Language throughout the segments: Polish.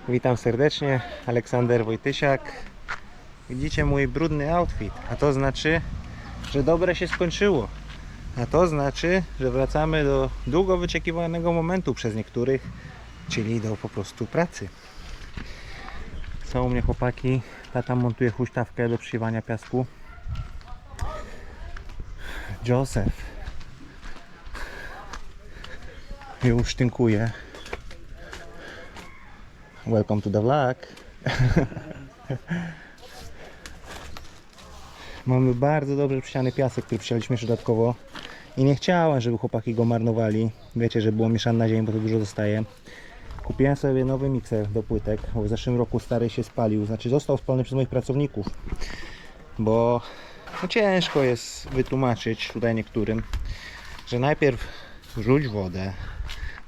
Witam serdecznie, Aleksander Wojtysiak. Widzicie mój brudny outfit, a to znaczy, że dobre się skończyło. A to znaczy, że wracamy do długo wyczekiwanego momentu przez niektórych, czyli do po prostu pracy. Są u mnie chłopaki, tata montuje huśtawkę do przysiewania piasku. Joseph już tynkuje. Welcome to the vlog. Mamy bardzo dobrze przysiany piasek, który przysialiśmy jeszcze dodatkowo. I nie chciałem, żeby chłopaki go marnowali. Wiecie, że było mieszane na ziemi, bo to dużo zostaje. Kupiłem sobie nowy mikser do płytek, bo w zeszłym roku stary się spalił. Znaczy został spalony przez moich pracowników. Bo no ciężko jest wytłumaczyć tutaj niektórym, że najpierw wrzuć wodę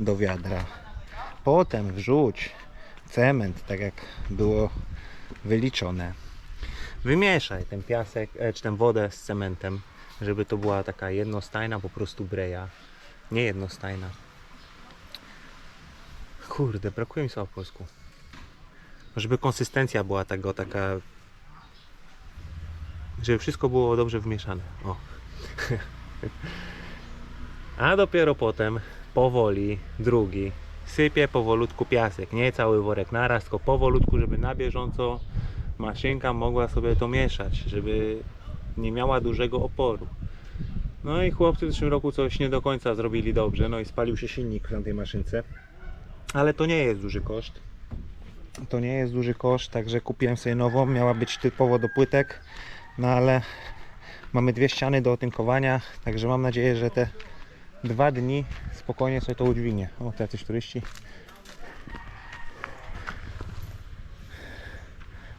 do wiadra, potem wrzuć cement, tak jak było wyliczone. Wymieszaj ten piasek, czy tę wodę z cementem, żeby to była taka jednostajna po prostu breja. Nie jednostajna. Kurde, brakuje mi słowa po polsku. Żeby konsystencja była taka, żeby wszystko było dobrze wymieszane. O. A dopiero potem powoli drugi sypie powolutku piasek, nie cały worek naraz, tylko powolutku, żeby na bieżąco maszynka mogła sobie to mieszać, żeby nie miała dużego oporu. No i chłopcy w zeszłym roku coś nie do końca zrobili dobrze, no i spalił się silnik na tej maszynce, ale to nie jest duży koszt. To nie jest duży koszt, także kupiłem sobie nową, miała być typowo do płytek, no ale mamy dwie ściany do otynkowania, także mam nadzieję, że te 2 dni spokojnie sobie to udźwignie. O, to jacyś turyści.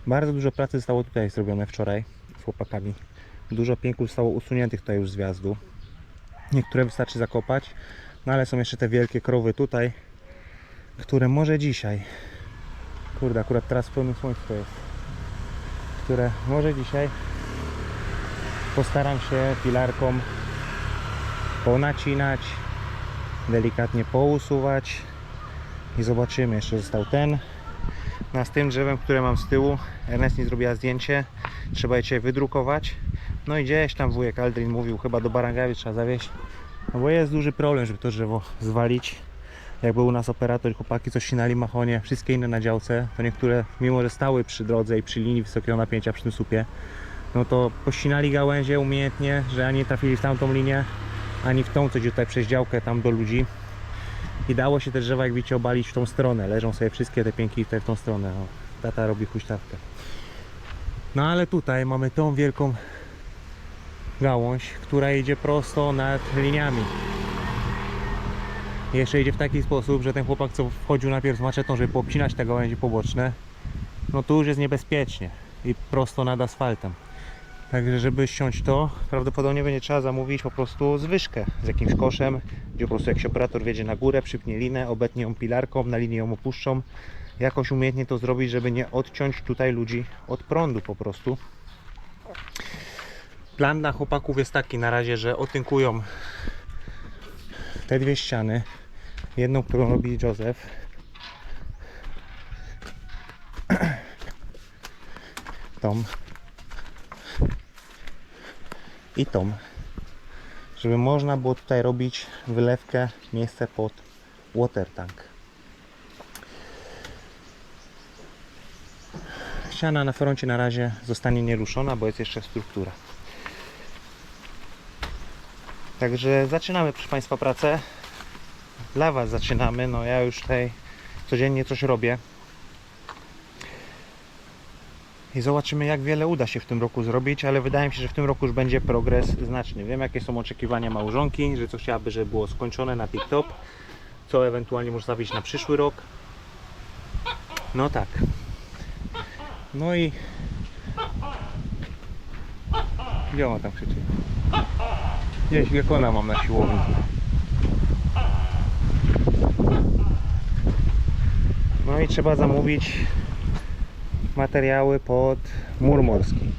Bardzo dużo pracy zostało tutaj zrobione wczoraj z chłopakami. Dużo pięków zostało usuniętych tutaj już z wjazdu. Niektóre wystarczy zakopać, no ale są jeszcze te wielkie krowy tutaj, które może dzisiaj, kurde, akurat teraz w pełnym słońcu to jest, które może dzisiaj postaram się pilarką ponacinać, delikatnie pousuwać i zobaczymy. Jeszcze został ten. No, z tym drzewem, które mam z tyłu, Ernest mi zrobiła zdjęcie, trzeba je dzisiaj wydrukować. No i gdzieś tam wujek Aldrin mówił, chyba do Barangawi trzeba zawieźć, no bo jest duży problem, żeby to drzewo zwalić. Jak był u nas operator, chłopaki coś ścinali mahonie, wszystkie inne na działce, to niektóre, mimo że stały przy drodze i przy linii wysokiego napięcia przy tym słupie, no to pościnali gałęzie umiejętnie, że ani trafili w tamtą linię, ani w tą, co idzie tutaj przez działkę tam do ludzi. I dało się te drzewa, jak widzicie, obalić w tą stronę. Leżą sobie wszystkie te pięki tutaj w tą stronę. O, tata robi huśtawkę. No ale tutaj mamy tą wielką gałąź, która idzie prosto nad liniami. I jeszcze idzie w taki sposób, że ten chłopak, co wchodził najpierw z maczetą, żeby poobcinać te gałęzie poboczne, no tu już jest niebezpiecznie i prosto nad asfaltem. Także żeby ściąć to, prawdopodobnie będzie trzeba zamówić po prostu zwyżkę z jakimś koszem, gdzie po prostu jak się operator wjedzie na górę, przypnie linę, obetnie ją pilarką, na linię ją opuszczą. Jakoś umiejętnie to zrobić, żeby nie odciąć tutaj ludzi od prądu po prostu. Plan dla chłopaków jest taki na razie, że otynkują te dwie ściany. Jedną, którą robi Joseph. Tą. I tą, żeby można było tutaj robić wylewkę, miejsce pod water tank. Ściana na froncie na razie zostanie nieruszona, bo jest jeszcze struktura. Także zaczynamy, proszę Państwa, pracę. Dla Was zaczynamy, no ja już tutaj codziennie coś robię. I zobaczymy, jak wiele uda się w tym roku zrobić, ale wydaje mi się, że w tym roku już będzie progres znaczny. Wiem, jakie są oczekiwania małżonki, że co chciałaby, żeby było skończone na tip-top, co ewentualnie może stawić na przyszły rok. No tak. No i... Gdzie ona tam krzyczy? Gdzieś gekona mam na siłowni. No i trzeba zamówić materiały pod mur morski.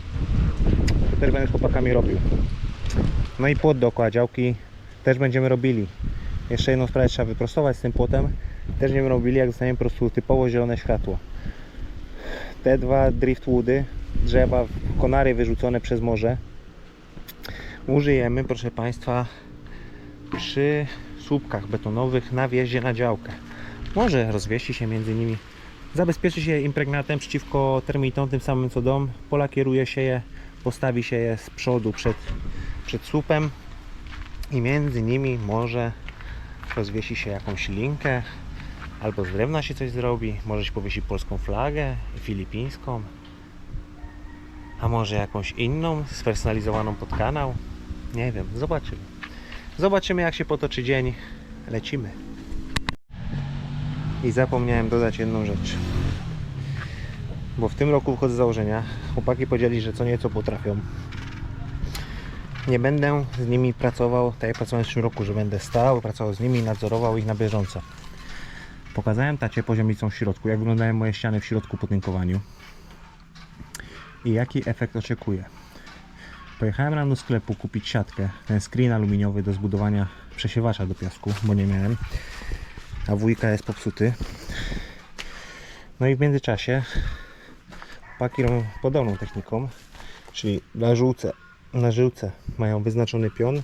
To też będę z chłopakami robił. No i płot dookoła działki też będziemy robili. Jeszcze jedną sprawę trzeba wyprostować z tym płotem, Też nie będziemy robili, jak dostaniemy po prostu typowo zielone światło. Te dwa driftwoody, drzewa, konary wyrzucone przez morze, użyjemy, proszę Państwa, przy słupkach betonowych na wjeździe na działkę. Może rozwieści się między nimi, zabezpieczy się impregnatem przeciwko termitom, tym samym co dom, polakieruje się je, postawi się je z przodu przed słupem i między nimi może rozwiesi się jakąś linkę, albo z drewna się coś zrobi, może się powiesi polską flagę, filipińską, a może jakąś inną, spersonalizowaną pod kanał. Nie wiem, zobaczymy. Zobaczymy, jak się potoczy dzień. Lecimy. I zapomniałem dodać jedną rzecz. Bo w tym roku wychodzę z założenia, chłopaki powiedzieli, że co nieco potrafią. Nie będę z nimi pracował tak jak pracowałem w tym roku, że będę stał, pracował z nimi i nadzorował ich na bieżąco. Pokazałem tacie poziomicą w środku, jak wyglądają moje ściany w środku po tynkowaniu i jaki efekt oczekuję. Pojechałem rano do sklepu kupić siatkę, ten screen aluminiowy do zbudowania przesiewacza do piasku, bo nie miałem, a wujka jest popsuty. No i w międzyczasie chłopaki robią podobną techniką, czyli na żyłce mają wyznaczony pion,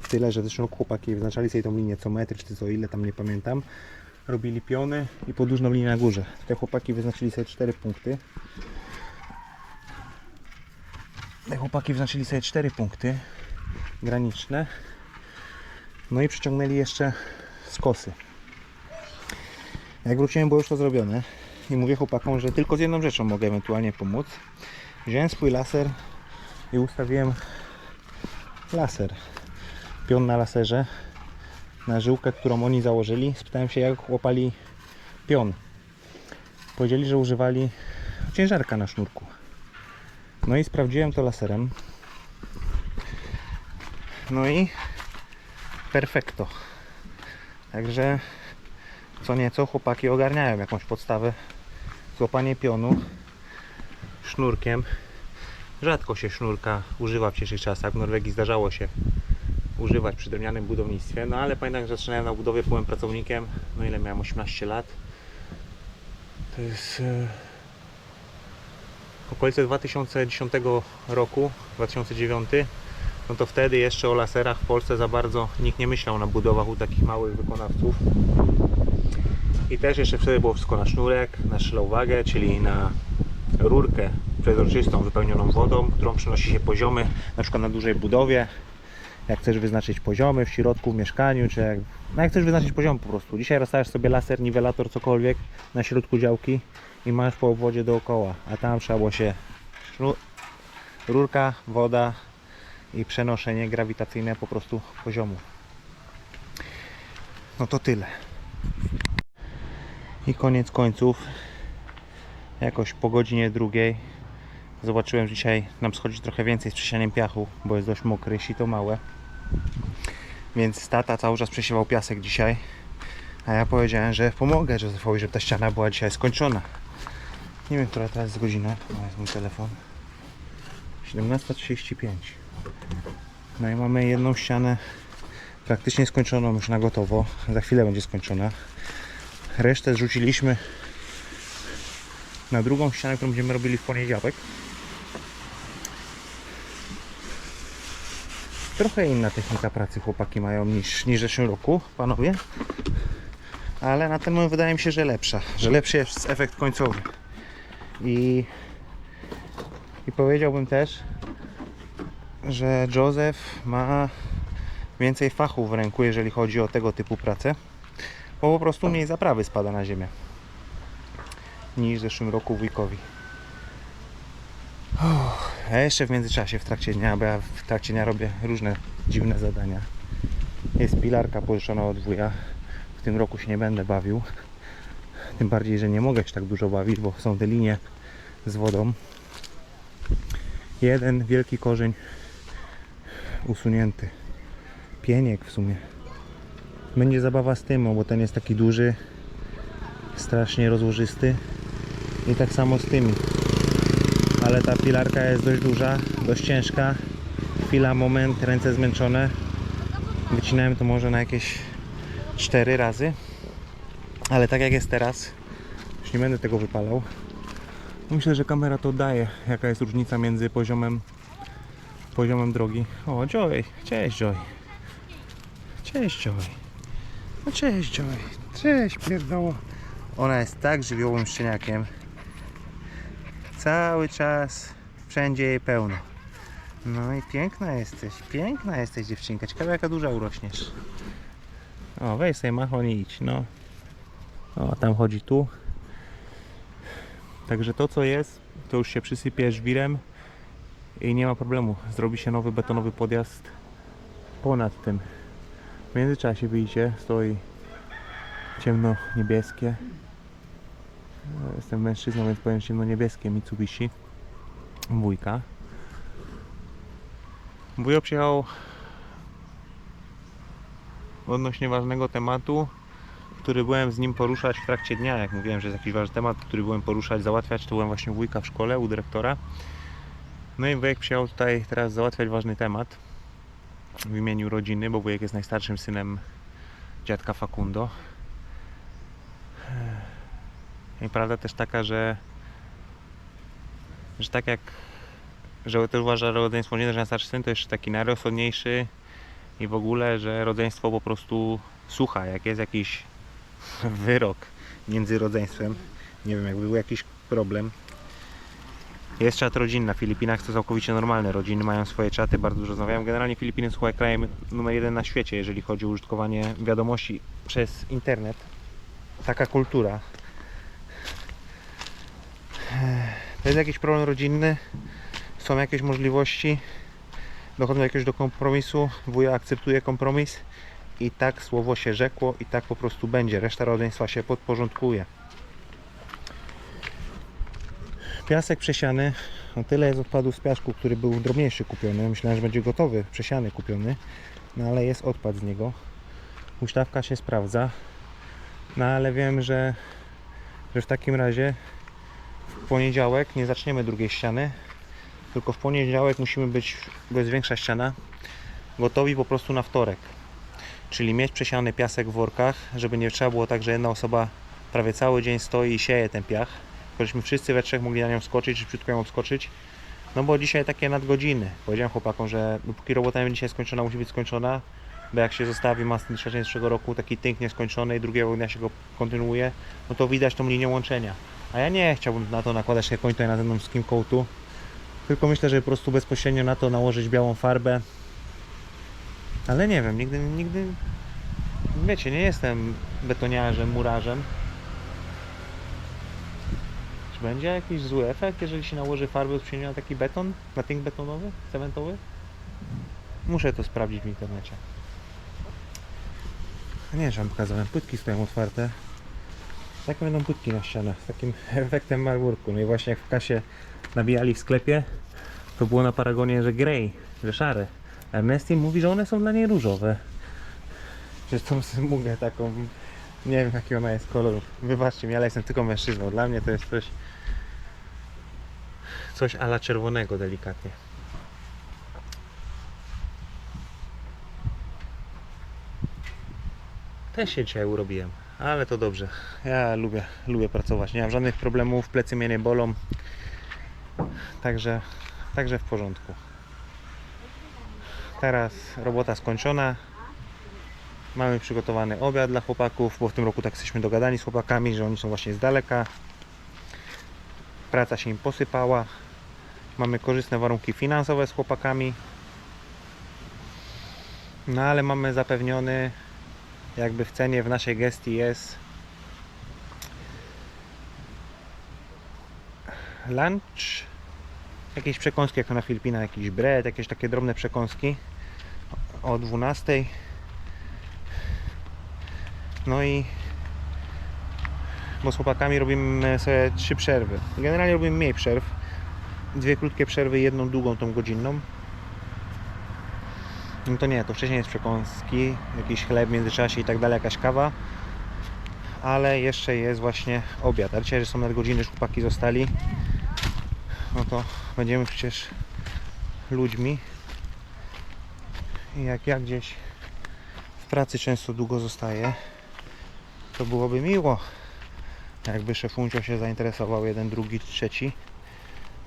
tyle, że w zeszłym roku chłopaki wyznaczali sobie tą linię co metr, czy co ile, tam nie pamiętam. Robili piony i podłużną linię na górze. Tutaj chłopaki wyznaczyli sobie 4 punkty. Graniczne. No i przyciągnęli jeszcze skosy. Jak wróciłem, było już to zrobione. I mówię chłopakom, że tylko z jedną rzeczą mogę ewentualnie pomóc. Wziąłem swój laser i ustawiłem laser. Pion na laserze na żyłkę, którą oni założyli. Spytałem się, jak łapali pion. Powiedzieli, że używali ciężarka na sznurku. No i sprawdziłem to laserem. No i perfekto. Także co nieco chłopaki ogarniają jakąś podstawę. Złapanie pionu sznurkiem. Rzadko się sznurka używa w dzisiejszych czasach. W Norwegii zdarzało się używać przy drewnianym budownictwie, no ale pamiętam, że zaczynałem na budowie, byłem pracownikiem, no ile miałem, 18 lat. To jest okolice 2010 roku, 2009. No to wtedy jeszcze o laserach w Polsce za bardzo nikt nie myślał na budowach u takich małych wykonawców. I też jeszcze wtedy było wszystko na sznurek, na szlauwagę, czyli na rurkę przezroczystą wypełnioną wodą, którą przynosi się poziomy, na przykład na dużej budowie. Jak chcesz wyznaczyć poziomy w środku, w mieszkaniu, czy jak chcesz wyznaczyć poziom po prostu. Dzisiaj rozstawiasz sobie laser, niwelator, cokolwiek na środku działki i masz po obwodzie dookoła, a tam trzeba było się rurka, woda i przenoszenie grawitacyjne po prostu poziomu. No to tyle. I koniec końców, jakoś po godzinie drugiej zobaczyłem, że dzisiaj nam schodzi trochę więcej z przesianiem piachu, bo jest dość mokry, sito małe. Więc tata cały czas przesiewał piasek dzisiaj, a ja powiedziałem, że pomogę Józefowi, żeby ta ściana była dzisiaj skończona. Nie wiem, która teraz jest godzina, to jest mój telefon. 17:35. No i mamy jedną ścianę praktycznie skończoną już na gotowo, za chwilę będzie skończona. Resztę zrzuciliśmy na drugą ścianę, którą będziemy robili w poniedziałek. Trochę inna technika pracy chłopaki mają niż w zeszłym roku, panowie. Ale na ten moment wydaje mi się, że lepsza. Że lepszy jest efekt końcowy. I powiedziałbym też, że Józef ma więcej fachów w ręku, jeżeli chodzi o tego typu pracę. Bo po prostu mniej zaprawy spada na ziemię niż w zeszłym roku wujkowi. A jeszcze w międzyczasie, w trakcie dnia, bo ja w trakcie dnia robię różne dziwne zadania. Jest pilarka pożyczona od wuja. W tym roku się nie będę bawił. Tym bardziej, że nie mogę się tak dużo bawić, bo są te linie z wodą. Jeden wielki korzeń usunięty. Pieniek w sumie. Będzie zabawa z tym, bo ten jest taki duży, strasznie rozłożysty. I tak samo z tymi. Ale ta pilarka jest dość duża, dość ciężka. Chwila, moment, ręce zmęczone. Wycinałem to może na jakieś 4 razy. Ale tak jak jest teraz, już nie będę tego wypalał. Myślę, że kamera to daje, jaka jest różnica między poziomem drogi. O, Joy! Cześć, Joy! Cześć, Joy! No cześć, Joy! Cześć, pierdoło! Ona jest tak żywiołowym szczeniakiem. Cały czas, wszędzie jej pełno. No i piękna jesteś dziewczynka. Ciekawe jaka duża urośniesz. O, weź sobie machon i idź, no. O, tam chodzi tu. Także to co jest, to już się przysypie żwirem i nie ma problemu. Zrobi się nowy betonowy podjazd ponad tym. W międzyczasie wyjdzie, stoi ciemno-niebieskie. Jestem mężczyzną, więc powiem ciemno-niebieskie Mitsubishi. Wujka. Wujo przyjechał odnośnie ważnego tematu, który byłem z nim poruszać w trakcie dnia. Jak mówiłem, że jest jakiś ważny temat, który byłem poruszać, załatwiać, to byłem właśnie wujka w szkole, u dyrektora. No i wujek przyjechał tutaj teraz załatwiać ważny temat w imieniu rodziny, bo wujek jest najstarszym synem dziadka Facundo. I prawda też taka, że tak jak też uważa, że rodzeństwo nie, że najstarszy syn to jeszcze taki najrozsądniejszy i w ogóle, że rodzeństwo po prostu słucha, jak jest jakiś wyrok między rodzeństwem, nie wiem, jakby był jakiś problem. Jest czat rodzinny na Filipinach, to całkowicie normalne, rodziny mają swoje czaty, bardzo dużo rozmawiają. Generalnie Filipiny są krajem numer 1 na świecie, jeżeli chodzi o użytkowanie wiadomości przez internet. Taka kultura. To jest jakiś problem rodzinny, są jakieś możliwości, dochodzą jakiegoś do kompromisu, wuja akceptuje kompromis i tak słowo się rzekło i tak po prostu będzie, reszta rodzeństwa się podporządkuje. Piasek przesiany, o tyle jest odpadów z piasku, który był drobniejszy kupiony, myślałem, że będzie gotowy, przesiany kupiony, no ale jest odpad z niego, huśtawka się sprawdza, no ale wiem, że w takim razie w poniedziałek nie zaczniemy drugiej ściany, tylko w poniedziałek musimy być, bo jest większa ściana, gotowi po prostu na wtorek. Czyli mieć przesiany piasek w workach, żeby nie trzeba było tak, że jedna osoba prawie cały dzień stoi i sieje ten piach. Żebyśmy wszyscy we trzech mogli na nią skoczyć, szybciutko ją obskoczyć. No bo dzisiaj takie nadgodziny. Powiedziałem chłopakom, że dopóki robota nie będzie dzisiaj skończona, musi być skończona. Bo jak się zostawi masny z 2003 roku taki tynk nieskończony i drugiego dnia się go kontynuuje, no to widać tą linię łączenia. A ja nie chciałbym na to nakładać się koń tutaj na zewnątrz skim coatu. Tylko myślę, że po prostu bezpośrednio na to nałożyć białą farbę. Ale nie wiem, nigdy, wiecie, nie jestem betoniarzem, murarzem. Czy będzie jakiś zły efekt, jeżeli się nałoży farbę bezpośrednio na taki beton, na tynk betonowy, cementowy? Muszę to sprawdzić w internecie. Nie, że wam pokazałem, płytki stoją otwarte. Takie będą płytki na ścianach, z takim efektem marmurku. No i właśnie jak w kasie nabijali w sklepie, to było na paragonie, że grey, że szare. Ernestin mówi, że one są dla niej różowe. Przez tą smugę taką, nie wiem jaki ona jest kolor. Wybaczcie mi, ale jestem tylko mężczyzną. Dla mnie to jest coś a la czerwonego delikatnie. Też się dzisiaj urobiłem, ale to dobrze. Ja lubię pracować. Nie mam żadnych problemów, plecy mnie nie bolą. Także w porządku. Teraz robota skończona. Mamy przygotowany obiad dla chłopaków, bo w tym roku tak jesteśmy dogadani z chłopakami, że oni są właśnie z daleka. Praca się im posypała. Mamy korzystne warunki finansowe z chłopakami. No ale mamy zapewniony, jakby w cenie w naszej gestii jest lunch, jakieś przekąski jak to na Filipinach, jakiś bread, jakieś takie drobne przekąski o 12. No i bo z chłopakami robimy sobie 3 przerwy. Generalnie robimy mniej przerw. 2 krótkie przerwy i 1 długą tą godzinną. No to nie, to wcześniej jest przekąski, jakiś chleb w międzyczasie i tak dalej, jakaś kawa. Ale jeszcze jest właśnie obiad. A dzisiaj, że są nadgodziny, że chłopaki zostali, no to będziemy przecież ludźmi. I jak ja gdzieś w pracy często długo zostaję, to byłoby miło, jakby szefuncio się zainteresował, jeden, drugi, trzeci.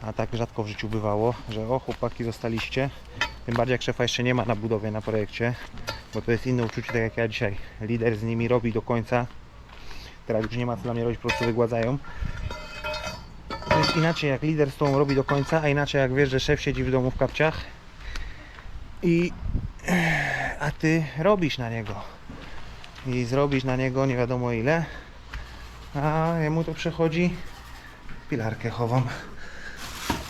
A tak rzadko w życiu bywało, że o, chłopaki zostaliście. Tym bardziej jak szefa jeszcze nie ma na budowie, na projekcie, bo to jest inne uczucie, tak jak ja dzisiaj. Lider z nimi robi do końca. Teraz już nie ma co dla mnie robić, po prostu wygładzają. To jest inaczej jak lider z tobą robi do końca, a inaczej jak wiesz, że szef siedzi w domu w kapciach a ty robisz na niego i zrobisz na niego nie wiadomo ile, a jemu to przechodzi, pilarkę chowam,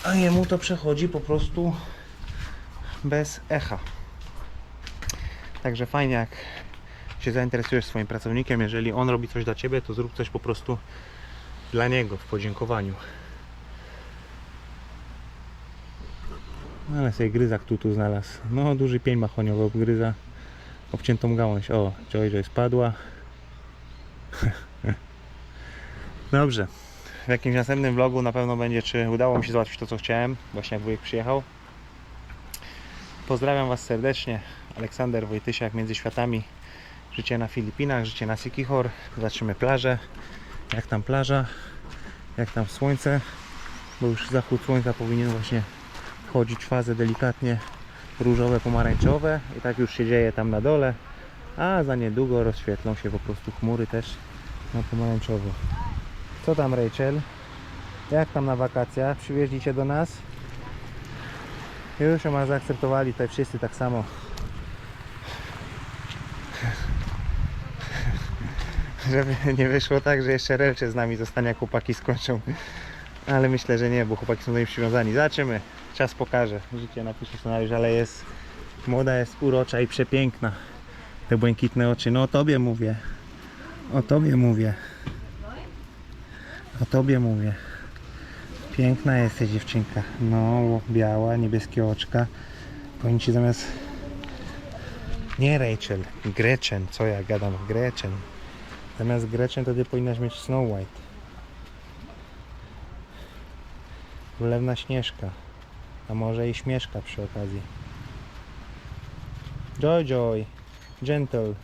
a jemu to przechodzi po prostu bez echa. Także fajnie, jak się zainteresujesz swoim pracownikiem, jeżeli on robi coś dla ciebie, to zrób coś po prostu dla niego w podziękowaniu. Ale sobie gryzak tu znalazł. No, duży pień mahoniowy obgryza obciętą gałąź. O, Joy spadła. Dobrze. W jakimś następnym vlogu na pewno będzie, czy udało mi się załatwić to, co chciałem, właśnie jak wujek przyjechał. Pozdrawiam Was serdecznie. Aleksander Wojtysiak, Między Światami. Życie na Filipinach, życie na Siquijor. Zobaczymy plażę. Jak tam plaża? Jak tam słońce? Bo już zachód słońca powinien właśnie wchodzić w fazę delikatnie różowe, pomarańczowe. I tak już się dzieje tam na dole. A za niedługo rozświetlą się po prostu chmury też na pomarańczowo. Co tam, Rachel? Jak tam na wakacjach? Przywieźli Cię do nas? Już ją zaakceptowali tutaj wszyscy tak samo. Żeby nie wyszło tak, że jeszcze Relcze z nami zostanie, jak chłopaki skończą. Ale myślę, że nie, bo chłopaki są do nich przywiązani. Zobaczymy. Czas pokaże. Życie napisze scenariusz, ale jest młoda, jest urocza i przepiękna. Te błękitne oczy. No o Tobie mówię. O Tobie mówię. O Tobie mówię. Piękna jesteś, dziewczynka. No, biała, niebieskie oczka. Powiem Ci zamiast... Nie Rachel, Gretchen. Co ja gadam? Gretchen. Zamiast Gretchen to Ty powinnaś mieć Snow White. Królewna Śnieżka. A może i Śmieszka przy okazji. Joy. Gentle.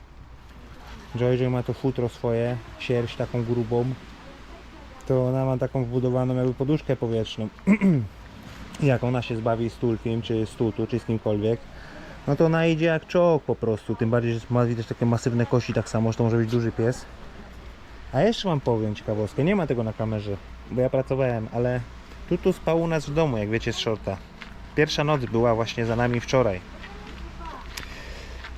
Joy ma to futro swoje. Sierść taką grubą. To ona ma taką wbudowaną jakby poduszkę powietrzną. Jak ona się zbawi z Tulkim, czy z Tutu, czy z kimkolwiek, no to ona idzie jak czołg po prostu. Tym bardziej, że ma też takie masywne kości tak samo, że to może być duży pies. A jeszcze wam powiem ciekawostkę, nie ma tego na kamerze, bo ja pracowałem, ale Tutu spał u nas w domu, jak wiecie, z shorta. Pierwsza noc była właśnie za nami wczoraj.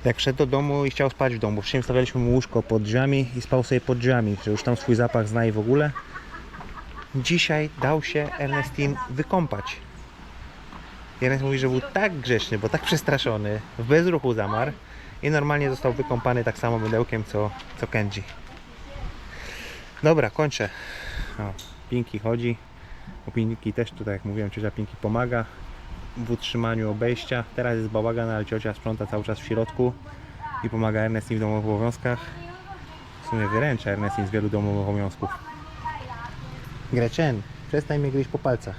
Jak wszedł do domu i chciał spać w domu, wcześniej stawialiśmy mu łóżko pod drzwiami i spał sobie pod drzwiami, że już tam swój zapach zna i w ogóle. Dzisiaj dał się Ernestin wykąpać. Ernest mówi, że był tak grzeczny, bo tak przestraszony, w bezruchu zamarł i normalnie został wykąpany tak samo mydełkiem co Kenji. Dobra, kończę. O, Pinki chodzi. O Pinki też tutaj, jak mówiłem, ciocia Pinki pomaga w utrzymaniu obejścia. Teraz jest bałagan, ale ciocia sprząta cały czas w środku i pomaga Ernestin w domowych obowiązkach. W sumie wyręcza Ernestin z wielu domowych obowiązków. Gretchen, przestań mnie gryźć po palcach.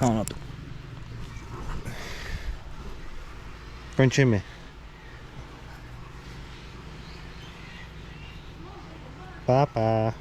No tu. Kończymy. Pa, pa.